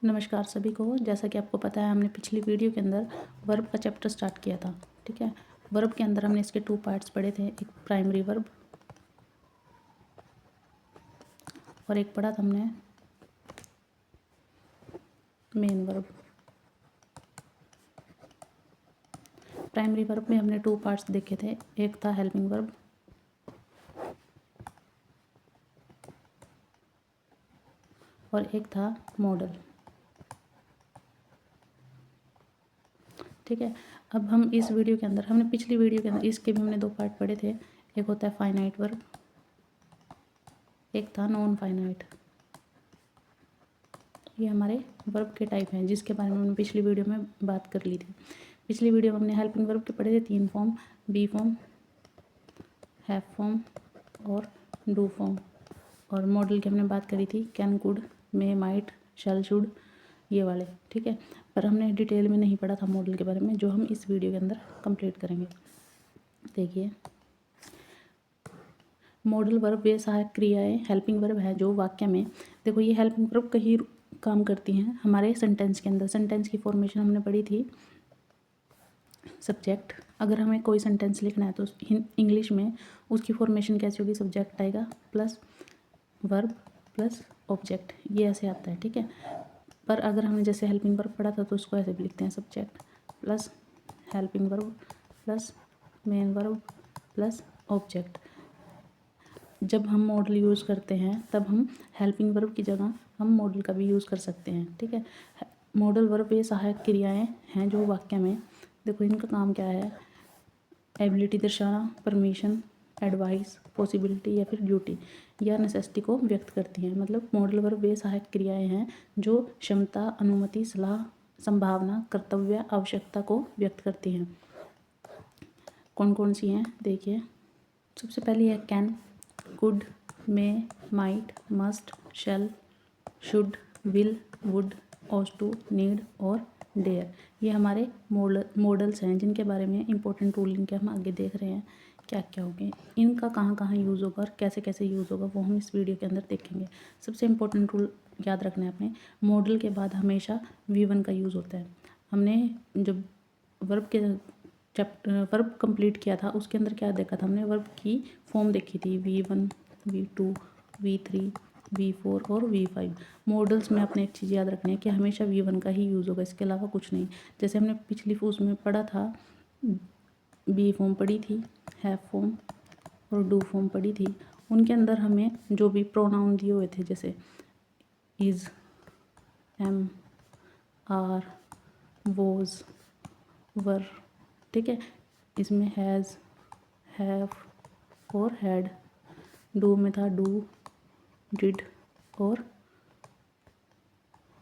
नमस्कार सभी को। जैसा कि आपको पता है, हमने पिछली वीडियो के अंदर वर्ब का चैप्टर स्टार्ट किया था। ठीक है, वर्ब के अंदर हमने इसके 2 पार्ट्स पढ़े थे, एक प्राइमरी वर्ब और एक पढ़ा था हमने मेन वर्ब। प्राइमरी वर्ब में हमने 2 पार्ट्स देखे थे, एक था हेल्पिंग वर्ब और एक था मॉडल। ठीक है, अब हम इस वीडियो के अंदर, हमने पिछली वीडियो के अंदर इसके भी हमने 2 पार्ट पढ़े थे। एक होता है फाइनाइट वर्ब, एक था नॉन फाइनाइट। ये हमारे वर्ब के टाइप हैं जिसके बारे में हमने पिछली वीडियो में बात कर ली थी। पिछली वीडियो में हमने हेल्पिंग वर्ब के पढ़े थे 3 form, be form, have form और डू फॉर्म। और मॉडल की हमने बात करी थी can, could, may, might, shall, should, ये वाले। ठीक है, पर हमने डिटेल में नहीं पढ़ा था मॉडल के बारे में, जो हम इस वीडियो के अंदर कंप्लीट करेंगे। देखिए, मॉडल वर्ब वे सहायक क्रियाएं हेल्पिंग वर्ब है जो वाक्य में, देखो ये हेल्पिंग वर्ब कहीं काम करती हैं हमारे सेंटेंस के अंदर। सेंटेंस की फॉर्मेशन हमने पढ़ी थी सब्जेक्ट। अगर हमें कोई सेंटेंस लिखना है तो इंग्लिश में उसकी फॉर्मेशन कैसी होगी? सब्जेक्ट आएगा प्लस वर्ब प्लस ऑब्जेक्ट, ये ऐसे आता है। ठीक है, पर अगर हमने जैसे हेल्पिंग वर्ब पढ़ा था तो उसको ऐसे भी लिखते हैं, subject plus helping verb plus main verb plus object. जब हम मॉडल यूज़ करते हैं तब हम हेल्पिंग वर्ब की जगह हम मॉडल का भी यूज़ कर सकते हैं। ठीक है, मॉडल वर्ब ये सहायक क्रियाएं हैं जो वाक्य में, देखो इनका काम क्या है? एबिलिटी दर्शाना, परमिशन, एडवाइस, पॉसिबिलिटी या फिर ड्यूटी या नेसेसिटी को व्यक्त करती हैं। मतलब मॉडल वर्ब वे सहायक क्रियाएं हैं जो क्षमता, अनुमति, सलाह, संभावना, कर्तव्य, आवश्यकता को व्यक्त करती हैं। कौन कौन सी हैं देखिए। सबसे पहली है can, could, may, might, must, shall, should, will, would, ought to, need और डेयर। ये हमारे मॉडल्स हैं जिनके बारे में इंपॉर्टेंट रूलिंग के हम आगे देख रहे हैं क्या क्या होंगे, इनका कहाँ कहाँ यूज़ होगा और कैसे कैसे यूज़ होगा वो हम इस वीडियो के अंदर देखेंगे। सबसे इम्पोर्टेंट रूल याद रखना है अपने, मॉडल के बाद हमेशा V1 का यूज़ होता है। हमने जब वर्ब के वर्ब कंप्लीट किया था उसके अंदर क्या देखा था? हमने वर्ब की फॉर्म देखी थी V1, V2, V3, V4 और V5। मॉडल्स में आपने एक चीज़ याद रखनी है कि हमेशा V1 का ही यूज़ होगा, इसके अलावा कुछ नहीं। जैसे हमने पिछली उसमें पढ़ा था, बी फॉर्म पढ़ी थी, हैव फॉर्म और डू फॉर्म पढ़ी थी। उनके अंदर हमें जो भी प्रोनाउन दिए हुए थे, जैसे इज़, एम, आर, वॉज, वर। ठीक है, इसमें हैज़, हैव और हैड। डू में था डू, डिड और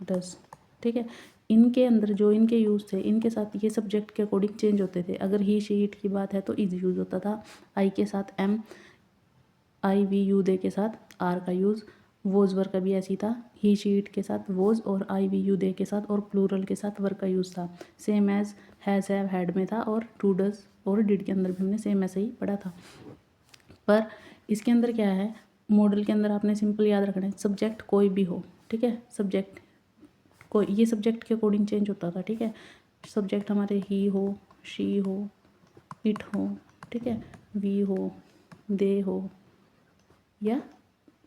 डज। ठीक है, इनके अंदर जो इनके यूज़ थे, इनके साथ ये सब्जेक्ट के अकॉर्डिंग चेंज होते थे। अगर ही, शी, इट की बात है तो इज यूज़ होता था, आई के साथ एम, आई, वी, यू, दे के साथ आर का यूज़। वोज वर का भी ऐसी था, ही, शी, इट के साथ वोज और आई, वी, यू, दे के साथ और प्लूरल के साथ वर का यूज़ था। Same as has, have, had में था और टू, डज और डिड के अंदर भी हमने सेम ऐसे ही पढ़ा था। पर इसके अंदर क्या है, मॉडल के अंदर आपने सिंपल याद रखना है, सब्जेक्ट कोई भी हो। ठीक है, सब्जेक्ट कोई, ये सब्जेक्ट के अकॉर्डिंग चेंज होता था। ठीक है, सब्जेक्ट हमारे ही हो, शी हो, इट हो, ठीक है, वी हो, दे हो या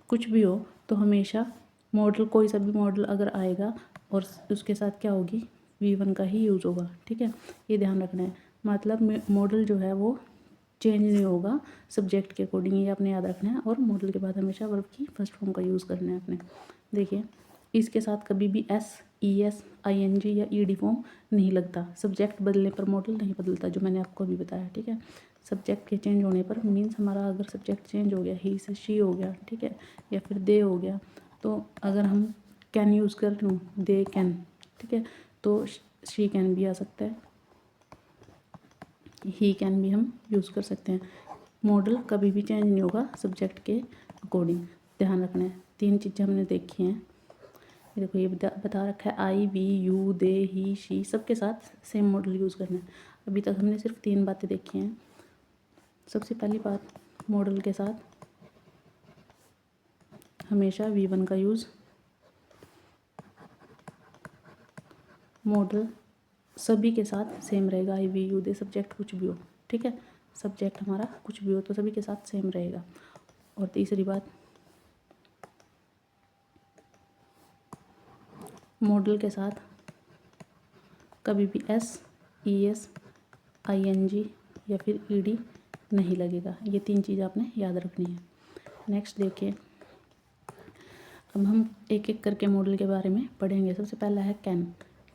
कुछ भी हो, तो हमेशा मॉडल, कोई सा भी मॉडल अगर आएगा और उसके साथ क्या होगी? V1 का ही यूज़ होगा। ठीक है, ये ध्यान रखना है। मतलब मॉडल जो है वो चेंज नहीं होगा सब्जेक्ट के अकॉर्डिंग, ये आपने याद रखना है। और मॉडल के बाद हमेशा वर्ब की फर्स्ट फॉर्म का यूज़ करना है आपने। देखिए, इसके साथ कभी भी S, E S, I N G या ई डी फॉर्म नहीं लगता। सब्जेक्ट बदलने पर मॉडल नहीं बदलता, जो मैंने आपको अभी बताया। ठीक है, सब्जेक्ट के चेंज होने पर, मीन्स हमारा अगर सब्जेक्ट चेंज हो गया, ही से शी हो गया, ठीक है, या फिर दे हो गया, तो अगर हम कैन यूज़ कर लूँ, दे कैन, ठीक है, तो शी कैन भी आ सकता है, ही कैन भी हम यूज़ कर सकते हैं। मॉडल कभी भी चेंज नहीं होगा सब्जेक्ट के अकॉर्डिंग, ध्यान रखना है। 3 चीज़ें हमने देखी हैं। देखो, ये बता रखा है I, we, you, they, he, she, सबके साथ सेम मॉडल यूज़ करना है। अभी तक हमने सिर्फ 3 बातें देखी हैं। सबसे पहली बात, मॉडल के साथ हमेशा V1 का यूज़ मॉडल सभी के साथ सेम रहेगा, आई वी यू दे सब्जेक्ट कुछ भी हो, ठीक है, सब्जेक्ट हमारा कुछ भी हो तो सभी के साथ सेम रहेगा। और तीसरी बात, मॉडल के साथ कभी भी S, E S, I N G या फिर ई डी नहीं लगेगा। ये 3 चीज़ आपने याद रखनी है। नेक्स्ट देखिए, अब हम एक एक करके मॉडल के बारे में पढ़ेंगे। सबसे पहला है कैन।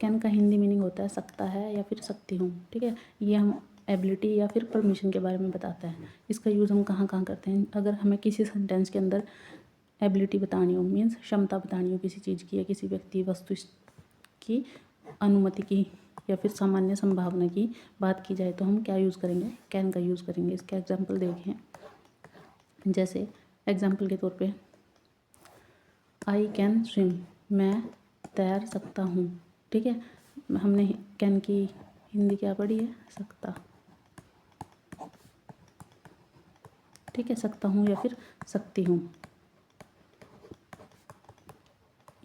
कैन का हिंदी मीनिंग होता है सकता है या फिर सकती हूँ, ठीक है। ये हम एबिलिटी या फिर परमिशन के बारे में बताता है। इसका यूज़ हम कहाँ कहाँ करते हैं, अगर हमें किसी सेंटेंस के अंदर एबिलिटी बतानी हो, मीन्स क्षमता बतानी हो किसी चीज़ की या किसी व्यक्ति वस्तु की अनुमति की या फिर सामान्य संभावना की बात की जाए तो हम क्या यूज़ करेंगे, कैन का यूज़ करेंगे। इसका एग्जाम्पल देखें, जैसे एग्जाम्पल के तौर पे आई कैन स्विम, मैं तैर सकता हूँ, ठीक है। हमने कैन की हिंदी क्या पढ़ी है, सकता, ठीक है, सकता हूँ या फिर सकती हूँ।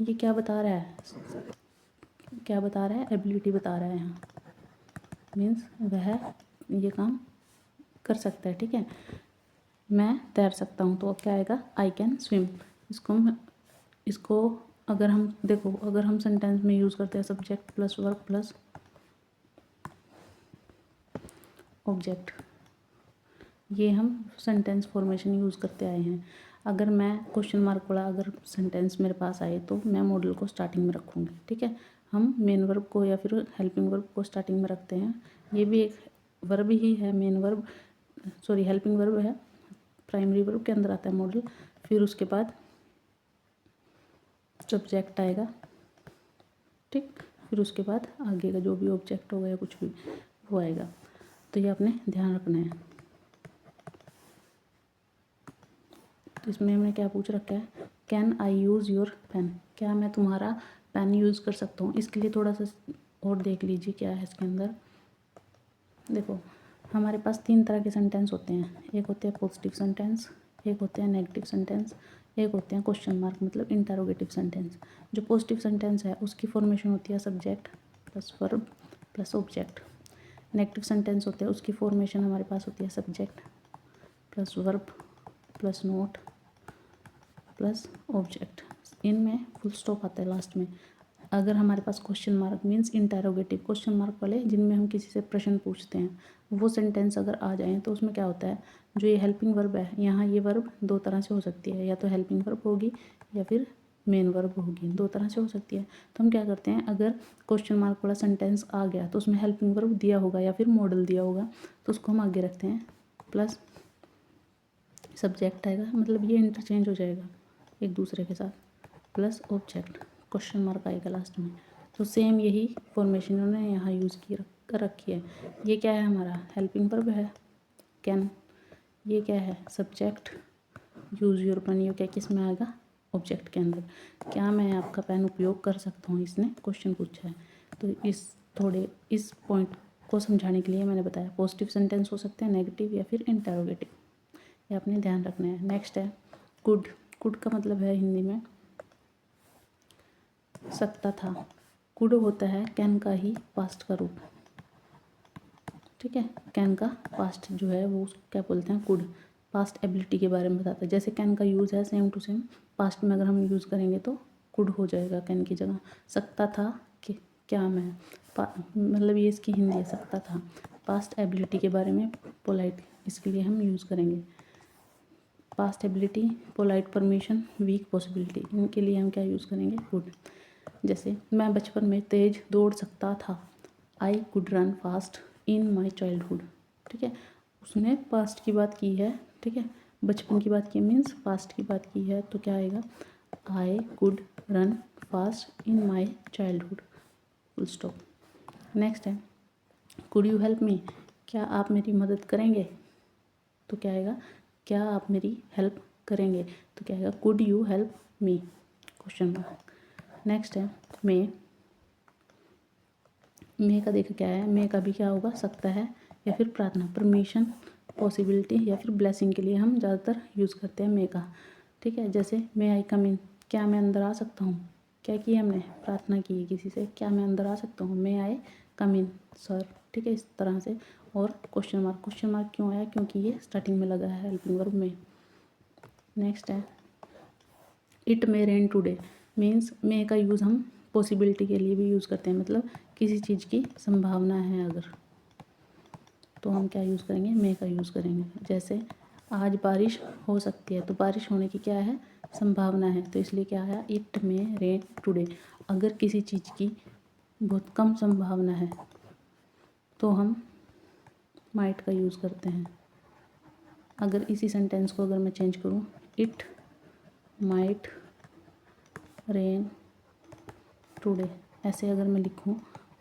ये क्या बता रहा है, क्या बता रहा है, एबिलिटी बता रहा है यहाँ, मीन्स वह ये काम कर सकता है, ठीक है। मैं तैर सकता हूँ तो अब क्या आएगा, आई कैन स्विम। इसको अगर हम देखो, अगर हम सेंटेंस में यूज़ करते हैं subject plus verb plus object, ये हम सेंटेंस फॉर्मेशन यूज़ करते आए हैं। अगर मैं क्वेश्चन मार्क वाला अगर सेंटेंस मेरे पास आए तो मैं मॉडल को स्टार्टिंग में रखूँगी, ठीक है। हम मेन वर्ब को या फिर हेल्पिंग वर्ब को स्टार्टिंग में रखते हैं। ये भी एक वर्ब ही है, main verb, sorry helping verb है, प्राइमरी वर्ब के अंदर आता है मॉडल। फिर उसके बाद सब्जेक्ट आएगा, ठीक। फिर उसके बाद आगे का जो भी ऑब्जेक्ट होगा या कुछ भी वो आएगा। तो ये आपने ध्यान रखना है। तो इसमें हमने क्या पूछ रखा है, can I use your pen, क्या मैं तुम्हारा पेन यूज़ कर सकता हूँ। इसके लिए थोड़ा सा और देख लीजिए क्या है इसके अंदर। देखो, हमारे पास 3 तरह के सेंटेंस होते हैं, एक होते हैं पॉजिटिव सेंटेंस, एक होते हैं नेगेटिव सेंटेंस, एक होते हैं क्वेश्चन मार्क मतलब इंटरोगेटिव सेंटेंस। जो पॉजिटिव सेंटेंस है उसकी फॉर्मेशन होती है subject plus verb plus object. Negative sentence होते हैं उसकी फॉर्मेशन हमारे पास होती है subject plus verb plus not plus object. इनमें फुल स्टॉप आता है लास्ट में। अगर हमारे पास question mark means interrogative, question mark वाले जिनमें हम किसी से प्रश्न पूछते हैं, वो सेंटेंस अगर आ जाएं तो उसमें क्या होता है, जो ये हेल्पिंग वर्ब है, यहाँ ये वर्ब 2 तरह से हो सकती है, या तो हेल्पिंग वर्ब होगी या फिर मेन वर्ब होगी, 2 तरह से हो सकती है। तो हम क्या करते हैं, अगर क्वेश्चन मार्क वाला सेंटेंस आ गया तो उसमें हेल्पिंग वर्ब दिया होगा या फिर मॉडल दिया होगा, तो उसको हम आगे रखते हैं प्लस सब्जेक्ट आएगा, मतलब ये इंटरचेंज हो जाएगा एक दूसरे के साथ, प्लस ऑब्जेक्ट, क्वेश्चन मार्क आएगा लास्ट में। तो सेम यही फॉर्मेशन उन्होंने यहाँ यूज़ की रखी है। ये क्या है, हमारा हेल्पिंग वर्ब है कैन, ये क्या है सब्जेक्ट, यूज़ योर पेन, ये क्या किस में आएगा, ऑब्जेक्ट के अंदर। क्या मैं आपका पेन उपयोग कर सकता हूँ, इसने क्वेश्चन पूछा है। तो इस पॉइंट को समझाने के लिए मैंने बताया पॉजिटिव सेंटेंस हो सकते हैं, नेगेटिव या फिर इंटरोगेटिव, ये आपने ध्यान रखना है। नेक्स्ट है कुड। कुड का मतलब है हिंदी में सकता था। कुड होता है कैन का ही पास्ट का रूप, ठीक है। कैन का पास्ट जो है वो क्या बोलते हैं, कुड। पास्ट एबिलिटी के बारे में बताता है। जैसे कैन का यूज़ है सेम टू सेम, पास्ट में अगर हम यूज़ करेंगे तो कुड हो जाएगा कैन की जगह। सकता था कि क्या मैं, मतलब ये इसकी हिंदी है, सकता था। पास्ट एबिलिटी के बारे में पोलाइट, इसके लिए हम यूज़ करेंगे past ability, polite permission, weak possibility, इनके लिए हम क्या यूज़ करेंगे, कुड। जैसे मैं बचपन में तेज़ दौड़ सकता था, I could run fast in my childhood, ठीक है। उसने पास्ट की बात की है, ठीक है, बचपन की बात की मीन्स पास्ट की बात की है, तो क्या आएगा, I could run fast in my childhood, full stop. Next है कुड यू हेल्प मी, क्या आप मेरी मदद करेंगे, तो क्या आएगा, क्या आप मेरी हेल्प करेंगे, तो क्या आएगा, could you help me, question mark. Next है मे। मे का देखो क्या है, मे का भी क्या होगा, सकता है या फिर प्रार्थना, परमिशन, पॉसिबिलिटी या फिर ब्लेसिंग के लिए हम ज़्यादातर यूज़ करते हैं मे का, ठीक है। जैसे मे आई कम इन, क्या मैं अंदर आ सकता हूँ, क्या किया हमने, प्रार्थना की है किसी से, क्या मैं अंदर आ सकता हूँ, मैं आए कम इन सर, ठीक है, इस तरह से। और क्वेश्चन मार्क क्यों आया, क्योंकि ये स्टार्टिंग में लगा है हेल्पिंग वर्ब में। नेक्स्ट है it may rain today, means may का यूज़ हम पॉसिबिलिटी के लिए भी यूज़ करते हैं, मतलब किसी चीज़ की संभावना है अगर, तो हम क्या यूज़ करेंगे, मे का यूज़ करेंगे। जैसे आज बारिश हो सकती है, तो बारिश होने की क्या है, संभावना है, तो इसलिए क्या है, इट मे रेन टुडे। अगर किसी चीज़ की बहुत कम संभावना है तो हम माइट का यूज़ करते हैं। अगर इसी सेंटेंस को अगर मैं चेंज करूँ, इट माइट रेन टुडे, ऐसे अगर मैं लिखूँ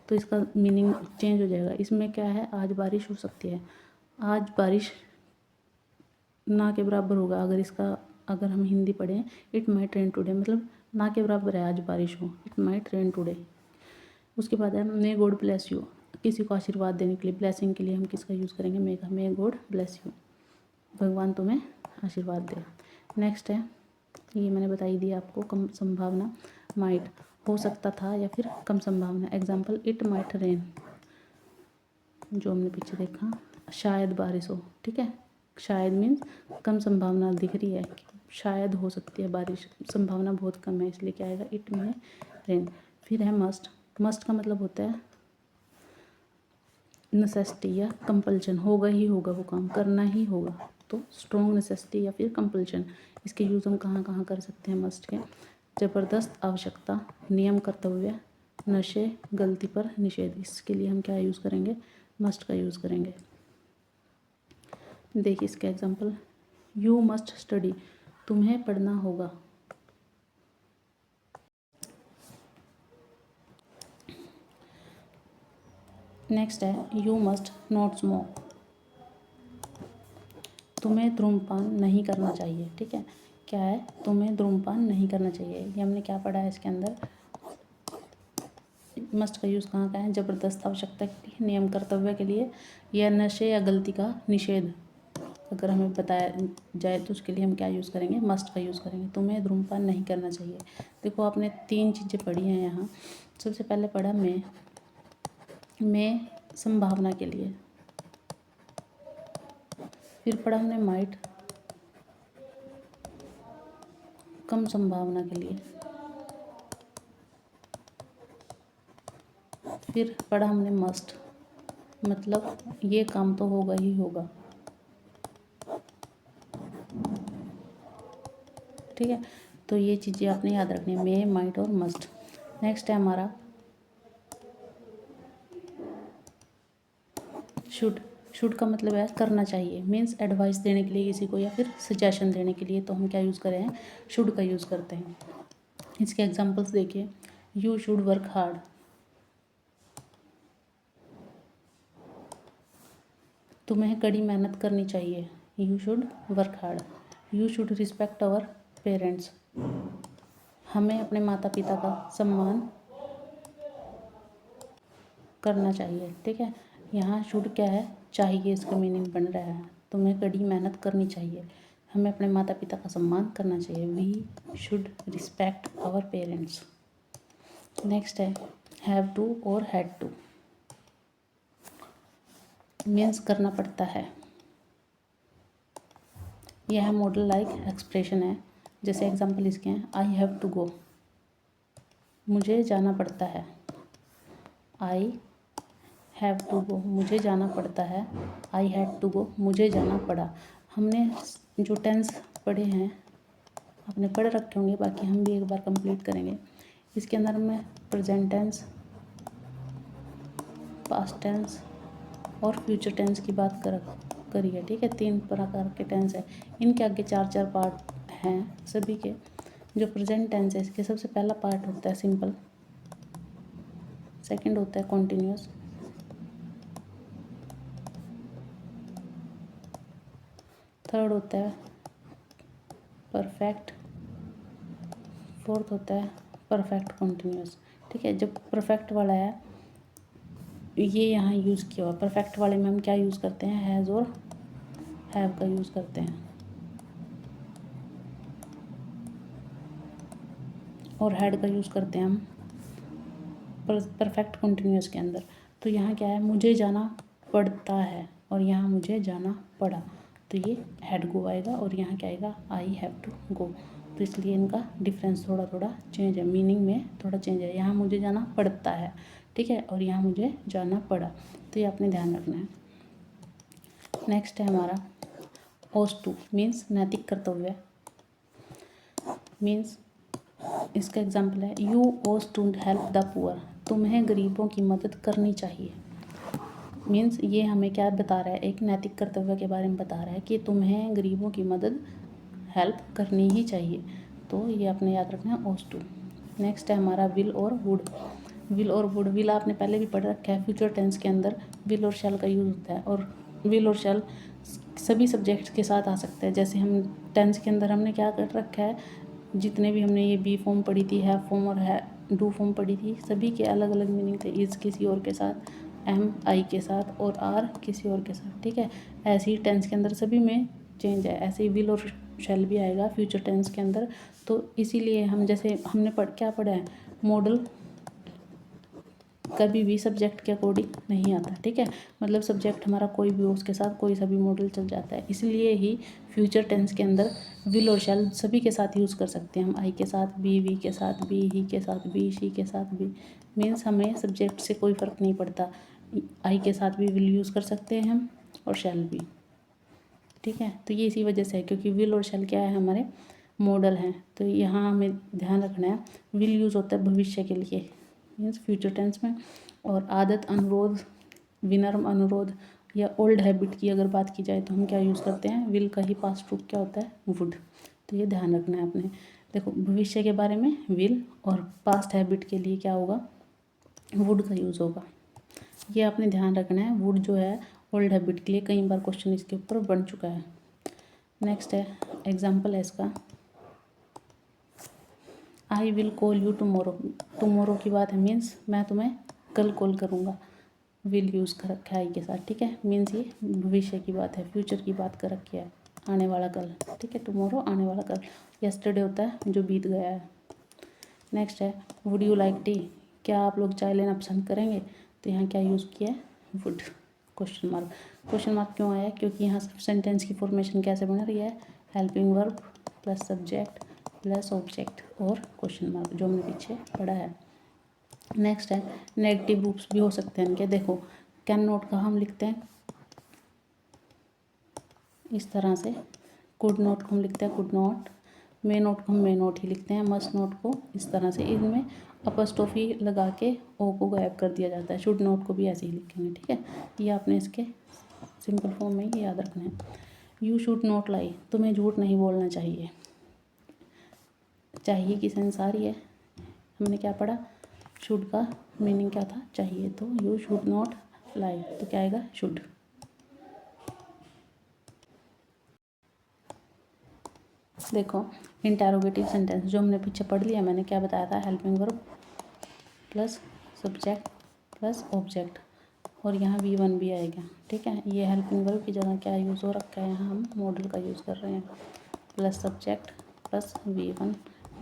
तो इसका मीनिंग चेंज हो जाएगा। इसमें क्या है, आज बारिश हो सकती है, आज बारिश ना के बराबर होगा। अगर हम हिंदी पढ़ें, इट माइट रेन टुडे, मतलब ना के बराबर है आज बारिश हो, इट माइट रेन टुडे। उसके बाद है मे गॉड ब्लेस यू, किसी को आशीर्वाद देने के लिए, ब्लेसिंग के लिए हम किसका यूज़ करेंगे, मे का, मे गॉड ब्लेस यू, भगवान तुम्हें आशीर्वाद दे। नेक्स्ट है, ये मैंने बताई दी आपको, कम संभावना, माइट, हो सकता था या फिर कम संभावना। एग्जाम्पल इट माइट रेन, जो हमने पीछे देखा, शायद बारिश हो, ठीक है, शायद मीन्स कम संभावना दिख रही है, शायद हो सकती है बारिश, संभावना बहुत कम है, इसलिए क्या आएगा, इट में रेन। फिर है मस्ट का मतलब होता है नेसेसिटी या कंपल्शन, होगा ही होगा, वो काम करना ही होगा, तो स्ट्रॉन्ग नेसेसिटी या फिर कंपल्शन। इसके यूज़ हम कहाँ कहाँ कर सकते हैं मस्ट के, ज़बरदस्त आवश्यकता, नियम कर्तव्य, नशे, गलती पर निषेध, इसके लिए हम क्या यूज़ करेंगे, मस्ट का यूज़ करेंगे। देखिए इसका एग्जांपल, यू मस्ट स्टडी, तुम्हें पढ़ना होगा। नेक्स्ट है यू मस्ट नॉट स्मोक, तुम्हें धूम्रपान नहीं करना चाहिए, ठीक है, क्या है, तुम्हें धूम्रपान नहीं करना चाहिए। ये हमने क्या पढ़ा है इसके अंदर, मस्ट का यूज़ कहाँ का है, ज़बरदस्त आवश्यकता के लिए, नियम कर्तव्य के लिए, या नशे या गलती का निषेध अगर हमें बताया जाए तो उसके लिए हम क्या यूज़ करेंगे, मस्ट का यूज़ करेंगे। तुम्हें धूम्रपान नहीं करना चाहिए। देखो आपने 3 चीज़ें पढ़ी हैं यहाँ। सबसे पहले पढ़ा मैं संभावना के लिए, फिर पढ़ा हमने माइट कम संभावना के लिए, फिर पढ़ा हमने मस्ट, मतलब ये काम तो होगा ही होगा, ठीक है। तो ये चीज़ें आपने याद रखनी है, मे, माइट और मस्ट। नेक्स्ट है हमारा शुड का मतलब है करना चाहिए, मीन्स एडवाइस देने के लिए किसी को या फिर सजेशन देने के लिए, तो हम क्या यूज़ करें हैं, शुड का यूज़ करते हैं। इसके एग्जांपल्स देखिए, यू शुड वर्क हार्ड, तुम्हें कड़ी मेहनत करनी चाहिए, you should work hard. You should respect our parents, हमें अपने माता पिता का सम्मान करना चाहिए, ठीक है। यहाँ शुड क्या है, चाहिए, इसका मीनिंग बन रहा है, तुम्हें कड़ी मेहनत करनी चाहिए, हमें अपने माता पिता का सम्मान करना चाहिए, we should respect our parents. Next है हैव टू और हैड टू, मीन्स करना पड़ता है। यह मॉडल लाइक एक्सप्रेशन है, जैसे एग्जांपल इसके हैं, आई हैव टू गो, मुझे जाना पड़ता है, आई हैव टू गो, मुझे जाना पड़ता है, आई हैड टू गो, मुझे जाना पड़ा। हमने जो टेंस पढ़े हैं आपने पढ़ रखे होंगे, बाकी हम भी एक बार कंप्लीट करेंगे। इसके अंदर में प्रेजेंट टेंस, पास्ट टेंस और फ्यूचर टेंस की बात करी है, ठीक है। 3 प्रकार के टेंस है, इनके आगे 4 पार्ट हैं सभी के। जो प्रेजेंट टेंस है इसके सबसे पहला पार्ट होता है सिंपल, सेकंड होता है कॉन्टिन्यूस, थर्ड होता है परफेक्ट, फोर्थ होता है परफेक्ट कॉन्टिन्यूस, ठीक है। जब परफेक्ट वाला है ये यहाँ यूज़ किया हुआ, परफेक्ट वाले में हम क्या यूज़ करते हैं, हैज़ और हैव का यूज़ करते हैं। और हैड का यूज़ करते हैं हम परफेक्ट कंटिन्यूअस के अंदर। तो यहाँ क्या है, मुझे जाना पड़ता है और यहाँ मुझे जाना पड़ा, तो ये हैड गो आएगा और यहाँ क्या आएगा, आई हैव टू गो। तो इसलिए इनका डिफरेंस थोड़ा थोड़ा चेंज है, मीनिंग में थोड़ा चेंज है। यहाँ मुझे जाना पड़ता है, ठीक है, और यहाँ मुझे जाना पड़ा, तो ये आपने ध्यान रखना है। नेक्स्ट है हमारा ओस टू, मीन्स नैतिक कर्तव्य। मीन्स इसका एग्जाम्पल है यू ओस टू हेल्प द पुअर, तुम्हें गरीबों की मदद करनी चाहिए। मीन्स ये हमें क्या बता रहा है, एक नैतिक कर्तव्य के बारे में बता रहा है कि तुम्हें गरीबों की मदद हेल्प करनी ही चाहिए। तो ये आपने याद रखना है ओस टू। नेक्स्ट है हमारा विल और वुड। विल और वुड, विल आपने पहले भी पढ़ रखा है, फ्यूचर टेंस के अंदर विल और शैल का यूज़ होता है, और विल और शैल सभी सब्जेक्ट्स के साथ आ सकता है। जैसे हम टेंस के अंदर हमने क्या कर रखा है, जितने भी हमने ये बी फॉर्म पढ़ी थी, हैव फॉर्म और है डू फॉर्म पढ़ी थी, सभी के अलग अलग मीनिंग थे। इज़ किसी और के साथ, एम आई के साथ, और आर किसी और के साथ, ठीक है। ऐसे ही टेंस के अंदर सभी में चेंज है, ऐसे ही विल और शैल भी आएगा फ्यूचर टेंस के अंदर। तो इसीलिए हम जैसे हमने क्या पढ़ा है, मॉडल कभी भी सब्जेक्ट के अकॉर्डिंग नहीं आता, ठीक है। मतलब सब्जेक्ट हमारा कोई भी हो, उसके साथ कोई सा भी मॉडल चल जाता है। इसलिए ही फ्यूचर टेंस के अंदर विल और शैल सभी के साथ यूज़ कर सकते हैं हम, आई के साथ भी, वी के साथ भी, ही के साथ भी, शी के साथ भी। मीन्स हमें सब्जेक्ट से कोई फ़र्क नहीं पड़ता, आई के साथ भी विल यूज़ कर सकते हैं हम और शैल भी, ठीक है। तो ये इसी वजह से है, क्योंकि विल और शैल क्या है, हमारे मॉडल हैं। तो यहाँ हमें ध्यान रखना है, विल यूज़ होता है भविष्य के लिए, मीन्स फ्यूचर टेंस में। और आदत, अनुरोध, विनम्र अनुरोध या ओल्ड हैबिट की अगर बात की जाए तो हम क्या यूज़ करते हैं, विल का ही पास्ट रूप क्या होता है, वुड। तो ये ध्यान रखना है आपने। देखो भविष्य के बारे में विल, और पास्ट हैबिट के लिए क्या होगा, वुड का यूज़ होगा। ये आपने ध्यान रखना है। वुड जो है ओल्ड हैबिट के लिए, कई बार क्वेश्चन इसके ऊपर बन चुका है। नेक्स्ट है एग्जाम्पल है इसका, आई will call you tomorrow. Tomorrow की बात है, मीन्स मैं तुम्हें कल कॉल करूँगा। विल यूज़ कर रखा है आई के साथ, ठीक है। मीन्स ये भविष्य की बात है, फ्यूचर की बात कर रखी है, आने वाला कल, ठीक है। टुमारो आने वाला कल, यस्टरडे होता है जो बीत गया है। नेक्स्ट है वुड यू लाइक टी, क्या आप लोग चाय लेना पसंद करेंगे। तो यहाँ क्या यूज़ किया है, would, question mark. Question mark क्यों आया, क्योंकि यहाँ सेंटेंस की फॉर्मेशन कैसे बन रही है, helping verb plus subject plus object और क्वेश्चन मार्क, जो हमने पीछे पढ़ा है। नेक्स्ट है नेगेटिव रूप्स भी हो सकते हैं इनके। देखो कैन नॉट का हम लिखते हैं इस तरह से, कुड नॉट को हम लिखते हैं कुड नॉट, मे नॉट को हम मे नॉट ही लिखते हैं, मस्ट नॉट को इस तरह से। इनमें अपस्टोफी लगा के ओ को गायब कर दिया जाता है। शुड नॉट को भी ऐसे ही लिखेंगे, ठीक है। ये आपने इसके सिंपल फॉर्म में ही याद रखना है। यू शुड नॉट लाई, तुम्हें झूठ नहीं बोलना चाहिए। चाहिए की सेंस आ रही है, हमने क्या पढ़ा, शुड का मीनिंग क्या था, चाहिए। तो यू शुड नॉट लाई, तो क्या आएगा, शुड। देखो इंटेरोगेटिव सेंटेंस जो हमने पीछे पढ़ लिया, मैंने क्या बताया था, helping verb plus subject plus object, और यहाँ V1 भी आएगा, ठीक है। ये हेल्पिंग वर्ब की जगह क्या यूज़ हो रखा है, यहाँ हम मॉडल का यूज़ कर रहे हैं, प्लस सब्जेक्ट प्लस V1,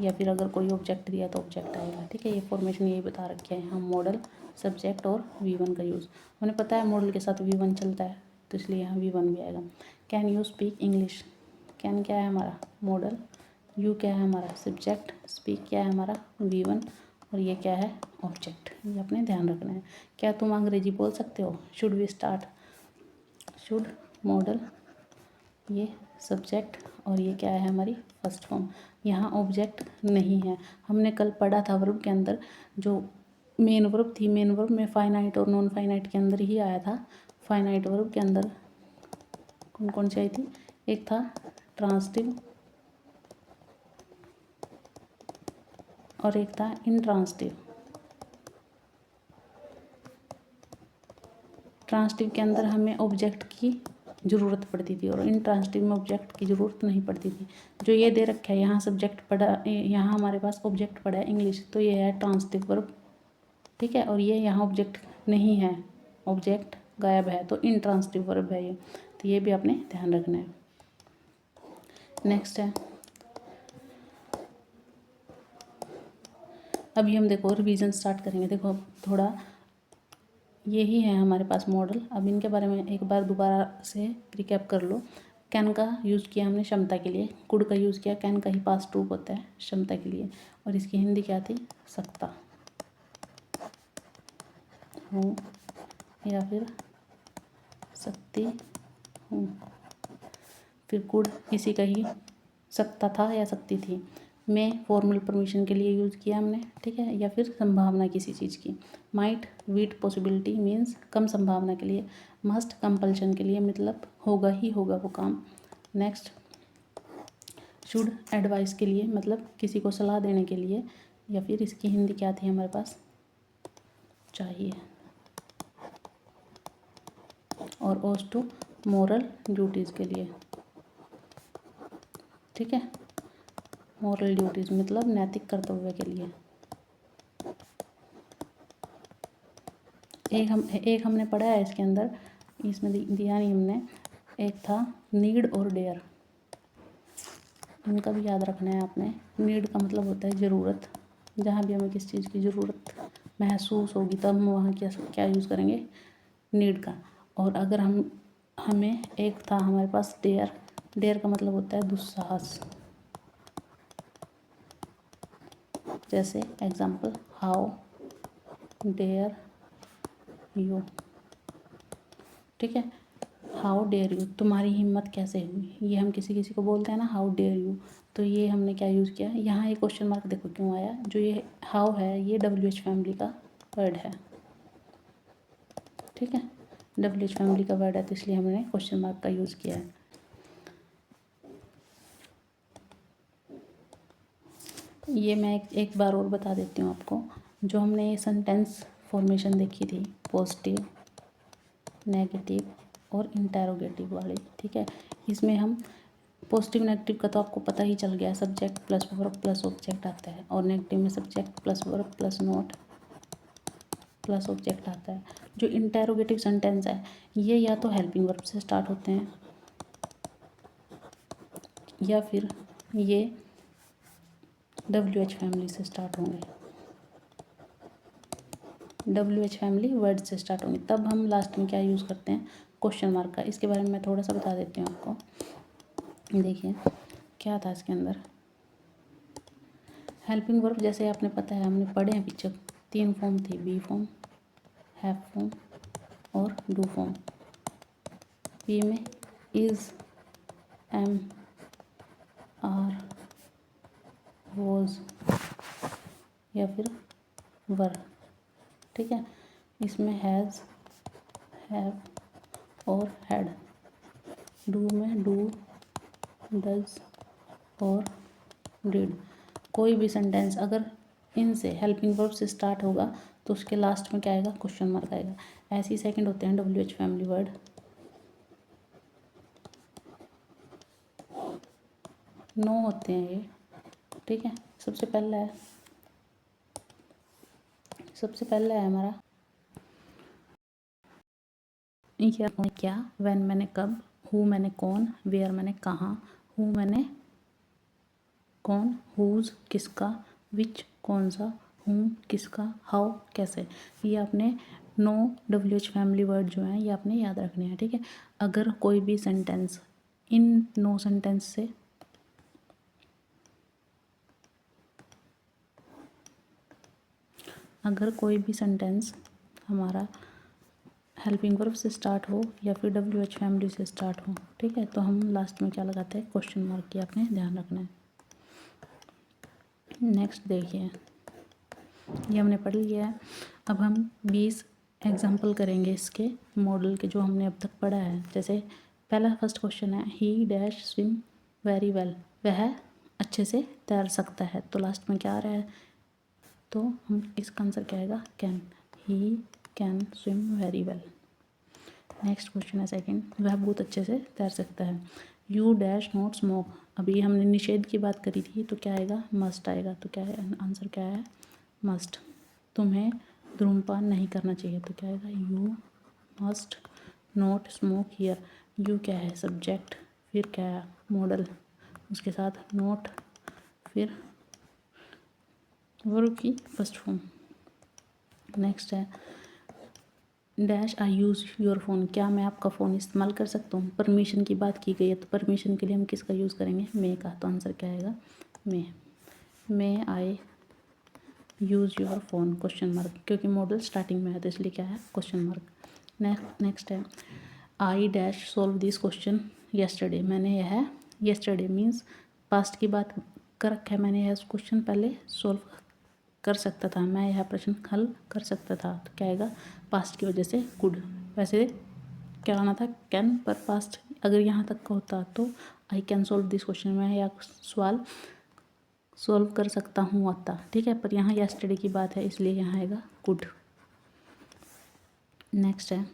या फिर अगर कोई ऑब्जेक्ट दिया तो ऑब्जेक्ट आएगा, ठीक है। ये फॉर्मेशन यही बता रखी है, हम मॉडल सब्जेक्ट और V1 का यूज़, हमें पता है मॉडल के साथ V1 चलता है, तो इसलिए यहाँ V1 भी आएगा। Can you speak English, can क्या है हमारा मॉडल, यू क्या है हमारा सब्जेक्ट, स्पीक क्या है हमारा V1, और ये क्या है ऑब्जेक्ट। ये अपने ध्यान रखना है। क्या तुम अंग्रेजी बोल सकते हो, should we start, should modal, ये सब्जेक्ट, और ये क्या है हमारी फर्स्ट फॉर्म। यहाँ ऑब्जेक्ट नहीं है, हमने कल पढ़ा था वर्ब के अंदर जो मेन वर्ब थी, मेन वर्ब में फाइनाइट और नॉन फाइनाइट के अंदर ही आया था। फाइनाइट वर्ब के अंदर कौन कौन सी आई थी, एक था ट्रांसिटिव और एक था इंट्रांसिटिव। ट्रांसिटिव के अंदर हमें ऑब्जेक्ट की ज़रूरत पड़ती थी और इंट्रांसिटिव में ऑब्जेक्ट की ज़रूरत नहीं पड़ती थी। जो ये दे रखा है यहाँ सब्जेक्ट पड़ा, यहाँ हमारे पास ऑब्जेक्ट पड़ा है इंग्लिश, तो ये है ट्रांसिटिव वर्ब, ठीक है। और ये यहाँ ऑब्जेक्ट नहीं है, ऑब्जेक्ट गायब है, तो इंट्रांसिटिव वर्ब है ये। तो ये भी आपने ध्यान रखना है। नेक्स्ट है अभी हम देखो रिवीजन स्टार्ट करेंगे। देखो अब थोड़ा यही है हमारे पास मॉडल। अब इनके बारे में एक बार दोबारा से रिकैप कर लो। कैन का यूज़ किया हमने क्षमता के लिए, कुड का यूज़ किया, कैन का ही पास्ट रूप होता है क्षमता के लिए, और इसकी हिंदी क्या थी, सकता हूँ या फिर सकती हूँ। फिर कुड इसी का ही सकता था या सकती थी। मैं फॉर्मल परमिशन के लिए यूज़ किया हमने, ठीक है, या फिर संभावना किसी चीज़ की। माइट वीट पॉसिबिलिटी मीन्स कम संभावना के लिए। मस्ट कंपल्शन के लिए मतलब होगा ही होगा वो काम। नेक्स्ट शुड एडवाइस के लिए मतलब किसी को सलाह देने के लिए, या फिर इसकी हिंदी क्या थी हमारे पास, चाहिए। और ओज टू मोरल ड्यूटीज़ के लिए, ठीक है, मॉरल ड्यूटीज़ मतलब नैतिक कर्तव्य के लिए। एक हमने पढ़ा है इसके अंदर, इसमें दिया नहीं हमने, एक था नीड और डेयर। इनका भी याद रखना है आपने। नीड का मतलब होता है ज़रूरत, जहाँ भी हमें किसी चीज़ की ज़रूरत महसूस होगी तब हम वहाँ क्या यूज़ करेंगे, नीड का। और अगर हमें एक था हमारे पास डेयर, डेयर का मतलब होता है दुस्साहस। जैसे एग्जाम्पल, हाउ डेयर यू, ठीक है, हाउ डेयर यू, तुम्हारी हिम्मत कैसे हुई। ये हम किसी को बोलते हैं ना, हाउ डेयर यू, तो ये हमने क्या यूज़ किया। यहाँ एक क्वेश्चन मार्क देखो क्यों आया, जो ये हाउ है ये WH फैमिली का वर्ड है, ठीक है, WH फैमिली का वर्ड है, तो इसलिए हमने क्वेश्चन मार्क का यूज़ किया है। ये मैं एक बार और बता देती हूँ आपको। जो हमने ये सेंटेंस फॉर्मेशन देखी थी, पॉजिटिव, नेगेटिव और इंटेरोगेटिव वाली, ठीक है, इसमें हम पॉजिटिव नेगेटिव का तो आपको पता ही चल गया, subject plus verb plus object आता है, और नेगेटिव में subject plus verb plus not plus object आता है। जो इंटेरोगेटिव सेंटेंस है ये या तो हेल्पिंग वर्ब से स्टार्ट होते हैं या फिर ये WH फैमिली से स्टार्ट होंगे, WH फैमिली वर्ड से स्टार्ट होंगे। तब हम लास्ट में क्या यूज़ करते हैं, क्वेश्चन मार्क का। इसके बारे में मैं थोड़ा सा बता देती हूँ आपको। देखिए क्या था इसके अंदर, हेल्पिंग वर्ब जैसे आपने पता है, हमने पढ़े हैं पीछे, 3 फॉर्म थी, बी फॉर्म, हैव फॉर्म और डू फॉर्म। बी में इज़, एम, आर, वॉज या फिर वर, ठीक है। इसमें हैज़, हैव और हैड। डू में डू, डज और डिड। कोई भी सेंटेंस अगर इनसे हेल्पिंग वर्ब से स्टार्ट होगा तो उसके लास्ट में क्या आएगा, क्वेश्चन मार्क आएगा। ऐसे ही सेकंड होते हैं WH फैमिली वर्ड। 9 होते हैं ये, ठीक है। सबसे पहला है हमारा क्या, व्हेन मैंने कब, हु मैंने कौन, वेयर मैंने कहाँ, हु मैंने कौन, हुज किसका, विच कौन सा, हुम किसका, हाउ कैसे। ये आपने 9 WH फैमिली वर्ड जो हैं ये आपने याद रखने हैं, ठीक है। अगर कोई भी सेंटेंस इन 9 सेंटेंस से हमारा हेल्पिंग वर्ब से स्टार्ट हो या फिर WH फैमिली से स्टार्ट हो, ठीक है, तो हम लास्ट में क्या लगाते हैं, क्वेश्चन मार्क की आपने ध्यान रखना है। नेक्स्ट देखिए, ये हमने पढ़ लिया है। अब हम 20 एग्जाम्पल करेंगे इसके मॉडल के, जो हमने अब तक पढ़ा है। जैसे पहला फर्स्ट क्वेश्चन है, ही डैश स्विम वेरी वेल, वह अच्छे से तैर सकता है, तो लास्ट में क्या आ रहा है, तो हम इसका आंसर क्या आएगा, can, he can swim very well. Next question है सेकंड, वह बहुत अच्छे से तैर सकता है। यू डैश नॉट स्मोक, अभी हमने निषेध की बात करी थी, तो क्या आएगा, मस्ट आएगा, तो क्या है आंसर, क्या है, मस्ट। तुम्हें धूम्रपान नहीं करना चाहिए, तो क्या आएगा, you must not smoke here. You क्या है, सब्जेक्ट, फिर क्या है, मॉडल, उसके साथ नॉट, फिर वर्ब की फर्स्ट फॉर्म। नेक्स्ट है dash I use your phone, क्या मैं आपका फ़ोन इस्तेमाल कर सकता हूँ। परमिशन की बात की गई है तो परमिशन के लिए हम किसका यूज़ करेंगे, मे का। तो आंसर क्या आएगा, may I use your phone question mark, क्योंकि मॉडल स्टार्टिंग में है तो इसलिए क्या है क्वेश्चन मार्क। नेक्स्ट है I dash solve this question yesterday, मैंने यह येस्टरडे मीन्स पास्ट की बात कर रखा है, मैंने यह क्वेश्चन पहले सॉल्व कर सकता था, मैं यह प्रश्न हल कर सकता था। तो क्या आएगा, पास्ट की वजह से कुड। वैसे क्या आना था, कैन, पर पास्ट अगर यहाँ तक का होता तो I can solve this question, मैं यह सवाल सॉल्व कर सकता हूँ आता, ठीक है। पर यहाँ यस्टरडे की बात है इसलिए यहाँ आएगा कुड। नेक्स्ट है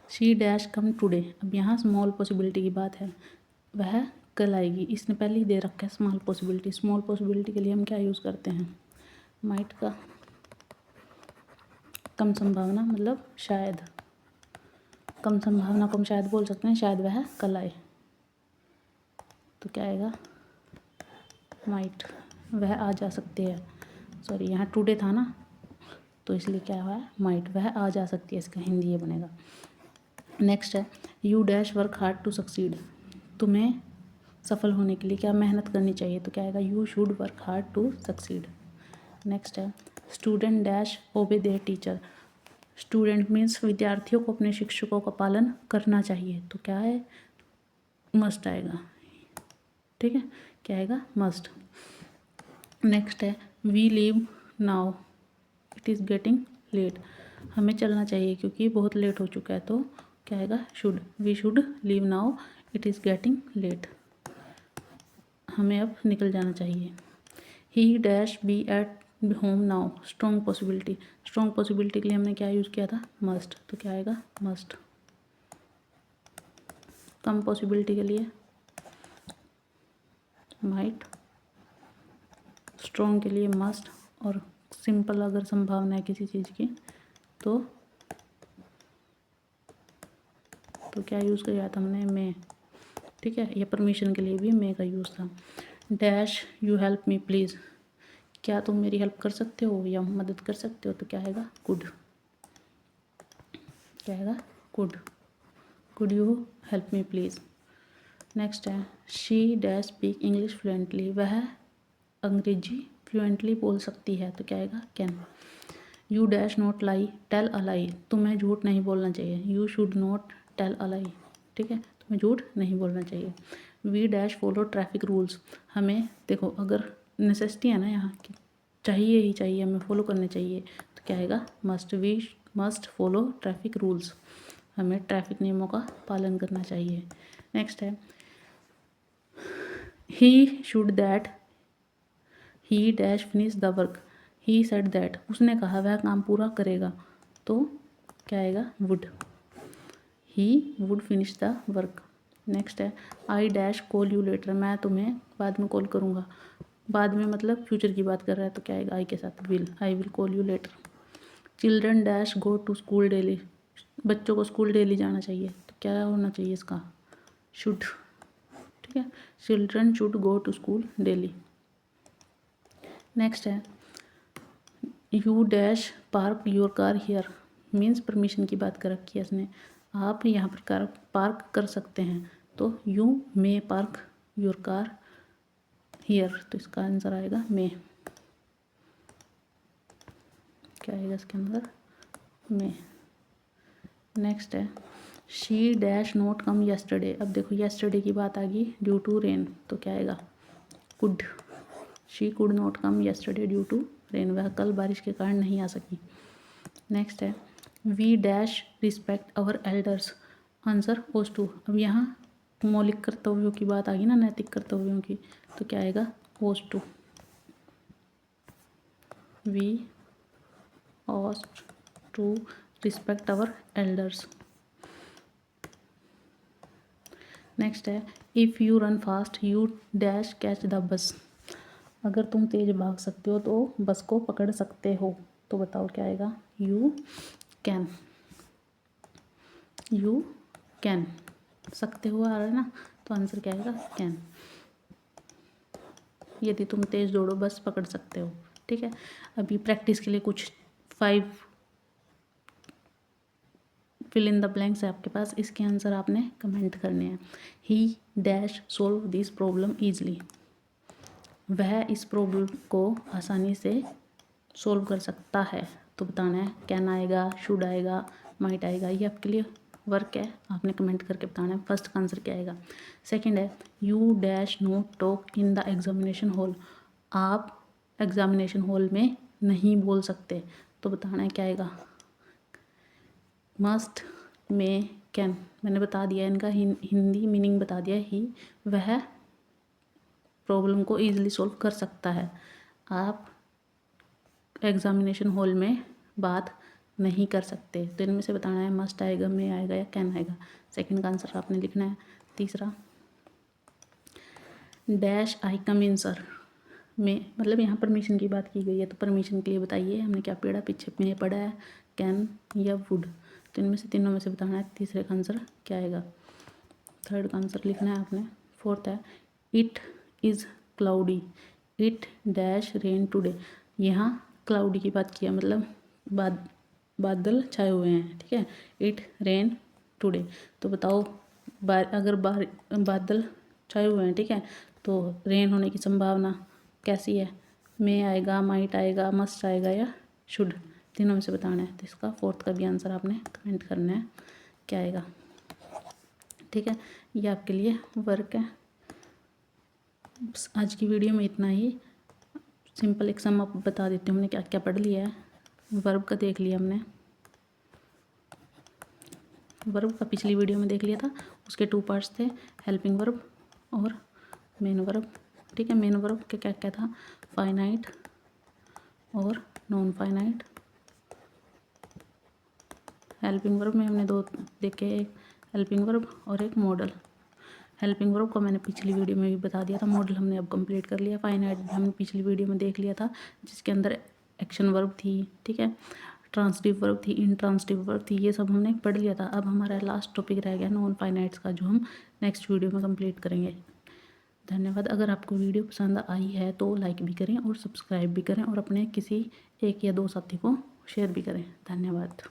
शी डैश कम टुडे, अब यहाँ स्मॉल पॉसिबिलिटी की बात है, वह कल आएगी। इसने पहले ही दे रखा है स्मॉल पॉसिबिलिटी। स्मॉल पॉसिबिलिटी के लिए हम क्या यूज़ करते हैं, माइट का, कम संभावना मतलब शायद, कम संभावना को हम शायद बोल सकते हैं, शायद वह कल आए। तो क्या आएगा, माइट, वह आ जा सकती है। सॉरी यहाँ टुडे था ना तो इसलिए क्या हुआ है, माइट, वह आ जा सकती है, इसका हिंदी ये बनेगा। नेक्स्ट है you dash work hard to succeed, तुम्हें सफल होने के लिए क्या मेहनत करनी चाहिए। तो क्या आएगा, you should work hard to succeed. Next है student dash obey their teacher, student means विद्यार्थियों को अपने शिक्षकों का पालन करना चाहिए। तो क्या है, मस्ट आएगा, ठीक है। क्या आएगा, मस्ट। नेक्स्ट है we leave now it is getting late, हमें चलना चाहिए क्योंकि बहुत लेट हो चुका है। तो क्या आएगा, should, we should leave now it is getting late, हमें अब निकल जाना चाहिए। He dash be at home now, strong possibility, strong possibility के लिए हमने क्या यूज़ किया था, मस्ट। तो क्या आएगा, मस्ट। कम पॉसिबिलिटी के लिए माइट, स्ट्रॉन्ग के लिए मस्ट, और सिंपल अगर संभावना है किसी चीज़ की तो क्या यूज़ किया था हमने, मे, ठीक है। ये परमिशन के लिए भी मे का यूज़ था। Dash you help me please, क्या तुम मेरी हेल्प कर सकते हो या मदद कर सकते हो। तो क्या आएगा, कुड। क्या आएगा, could you help me please. Next है she dash speak English fluently, वह अंग्रेजी फ्लुएंटली बोल सकती है। तो क्या आएगा, can. You dash not lie tell a lie, तुम्हें झूठ नहीं बोलना चाहिए। You should not tell a lie, ठीक है, तुम्हें झूठ नहीं बोलना चाहिए। We dash follow traffic rules, हमें देखो अगर नेसेसिटी है ना यहाँ की, चाहिए ही चाहिए, हमें फॉलो करने चाहिए। तो क्या आएगा, must. We must follow traffic rules, हमें ट्रैफिक नियमों का पालन करना चाहिए। नेक्स्ट है he should that he dash finish the work, he said that, उसने कहा वह काम पूरा करेगा। तो क्या आएगा, would, he would finish the work. Next है I dash call you later, मैं तुम्हें बाद में कॉल करूँगा। बाद में मतलब फ्यूचर की बात कर रहा है तो क्या आएगा, आई के साथ will, I will call you later. Children dash go to school daily, बच्चों को स्कूल डेली जाना चाहिए। तो क्या होना चाहिए इसका, शुड, ठीक है। Children should go to school daily. Next है you dash park your car here, means permission की बात कर रखी है इसने, आप यहाँ पर कार पार्क कर सकते हैं। तो you may park your car here, तो इसका आंसर आएगा मे। क्या आएगा इसके अंदर, मे। नेक्स्ट है she dash not come yesterday, अब देखो येस्टरडे की बात आ गई ड्यू टू रेन। तो क्या आएगा, could, she could not come yesterday due to rain, वह कल बारिश के कारण नहीं आ सकी। नेक्स्ट है we dash respect our elders, answer ought to, अब यहाँ मौलिक कर्तव्यों की बात आ गई ना, नैतिक कर्तव्यों की। तो क्या आएगा, ought to, we ought to respect our elders. Next है if you run fast you dash catch the bus, अगर तुम तेज भाग सकते हो तो बस को पकड़ सकते हो। तो बताओ क्या आएगा, यू कैन, यू कैन, सकते हो आ रहा है ना, तो आंसर क्या आएगा, कैन। यदि तुम तेज दौड़ो बस पकड़ सकते हो। ठीक है। अभी प्रैक्टिस के लिए कुछ 5 फिल इन द ब्लैंक्स है आपके पास, इसके आंसर आपने कमेंट करने हैं। ही dash solve this problem easily, वह इस प्रॉब्लम को आसानी से सोल्व कर सकता है। तो बताना है कैन आएगा, शुड आएगा, माइट आएगा, ये आपके लिए वर्क है, आपने कमेंट करके बताना है फर्स्ट का आंसर क्या आएगा। सेकंड है you dash not talk in the examination hall, आप एग्जामिनेशन हॉल में नहीं बोल सकते। तो बताना है क्या आएगा। मस्ट, में, कैन, मैंने बता दिया इनका हिंदी मीनिंग बता दिया। ही वह प्रॉब्लम को ईजिली सॉल्व कर सकता है, आप एग्जामिनेशन हॉल में बात नहीं कर सकते। तो इनमें से बताना है मस्ट आएगा, में आएगा या कैन आएगा। सेकंड का आंसर आपने लिखना है। तीसरा dash I come in sir, में मतलब यहाँ परमिशन की बात की गई है, तो परमिशन के लिए बताइए हमने क्या पढ़ा, पीछे में पढ़ा है कैन या वुड। तो इनमें से तीनों में से बताना है तीसरे का आंसर क्या आएगा। थर्ड का आंसर लिखना है आपने। फोर्थ है it is cloudy, it dash rain today, यहाँ क्लाउडी की बात किया मतलब बादल छाए हुए हैं, ठीक है। इट रेन टुडे, तो बताओ अगर बादल छाए हुए हैं, ठीक है, तो रेन होने की संभावना कैसी है। मे आएगा, माइट आएगा, मस्ट आएगा या शुड, तीनों में से बताना है। तो इसका फोर्थ का भी आंसर आपने कमेंट करना है क्या आएगा, ठीक है। ये आपके लिए वर्क है। आज की वीडियो में इतना ही। सिंपल एक सम अप बता देती हूँ हमने क्या क्या पढ़ लिया है। वर्ब का देख लिया हमने, वर्ब का पिछली वीडियो में देख लिया था, उसके 2 पार्ट्स थे, हेल्पिंग वर्ब और मेन वर्ब, ठीक है। मेन वर्ब के क्या क्या था, फाइनाइट और नॉन फाइनाइट। हेल्पिंग वर्ब में हमने 2 देखे, एक हेल्पिंग वर्ब और एक मॉडल। हेल्पिंग वर्ब को मैंने पिछली वीडियो में भी बता दिया था, मॉडल हमने अब कंप्लीट कर लिया। फाइनाइट भी हमने पिछली वीडियो में देख लिया था, जिसके अंदर एक्शन वर्ब थी, ठीक है, ट्रांसटिव वर्ब थी, इनट्रांसटिव वर्ब थी, ये सब हमने पढ़ लिया था। अब हमारा लास्ट टॉपिक रह गया नॉन फाइनाइट्स का, जो हम नेक्स्ट वीडियो में कंप्लीट करेंगे। धन्यवाद। अगर आपको वीडियो पसंद आई है तो लाइक भी करें और सब्सक्राइब भी करें और अपने किसी 1 या 2 साथी को शेयर भी करें। धन्यवाद।